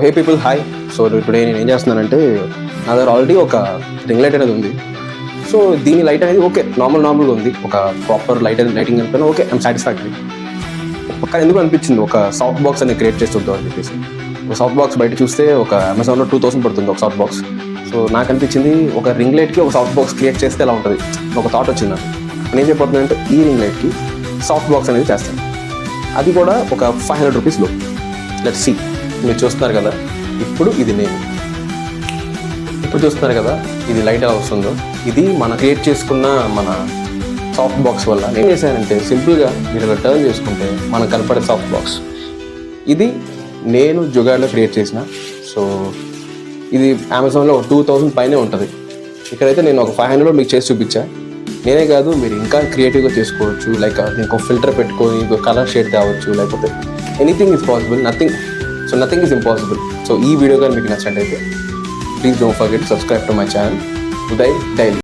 హే people hi. So today నేను ఏం చేస్తున్నానంటే నా దగ్గర ఆల్రెడీ ఒక రింగ్ లైట్ అనేది ఉంది. సో దీని లైట్ అనేది ఓకే నార్మల్గా ఉంది. ఒక ప్రాపర్ లైటింగ్ అయిపోయినా ఓకే ఐమ్ సాటిస్ఫాక్టరీ. పక్కన ఎందుకు అనిపించింది ఒక సాఫ్ట్ బాక్స్ అనేది క్రియేట్ చేసి చూద్దాం అని చెప్పేసి. ఒక సాఫ్ట్ బాక్స్ బయట చూస్తే ఒక అమెజాన్లో 2000 పడుతుంది ఒక సాఫ్ట్ బాక్స్. సో నాకు అనిపించింది ఒక రింగ్ లైట్కి ఒక సాఫ్ట్ బాక్స్ క్రియేట్ చేస్తే ఎలా ఉంటుంది ఒక థాట్ వచ్చింది నాకు. నేను ఏం చెప్పబోతున్నానంటే ఈ రింగ్ లైట్కి సాఫ్ట్ బాక్స్ అనేది చేస్తాను, అది కూడా ఒక 500 రూపీస్లో. Let's see. మీరు చూస్తున్నారు కదా ఇప్పుడు చూస్తున్నారు కదా ఇది లైట్ ఎలా వస్తుందో. ఇది మనం క్రియేట్ చేసుకున్న మన సాఫ్ట్ బాక్స్ వల్ల నేను చేశానంటే సింపుల్గా మీరు ఇలా టర్న్ చేసుకుంటే మనకు కనపడే సాఫ్ట్ బాక్స్ ఇది నేను జుగాడ్లో క్రియేట్ చేసిన. సో ఇది అమెజాన్లో 2000 పైనే ఉంటుంది. ఇక్కడైతే నేను ఒక 500లో మీకు చేసి చూపించా. నేనే కాదు మీరు ఇంకా క్రియేటివ్గా చేసుకోవచ్చు. లైక్ దీనికి ఒక ఫిల్టర్ పెట్టుకొని ఇంకో కలర్ షేడ్ తేవచ్చు, లేకపోతే anything is possible. Nothing is impossible. So ఈ వీడియో కానీ మీకు నచ్చినట్టయితే please don't forget subscribe to my channel Uday daily.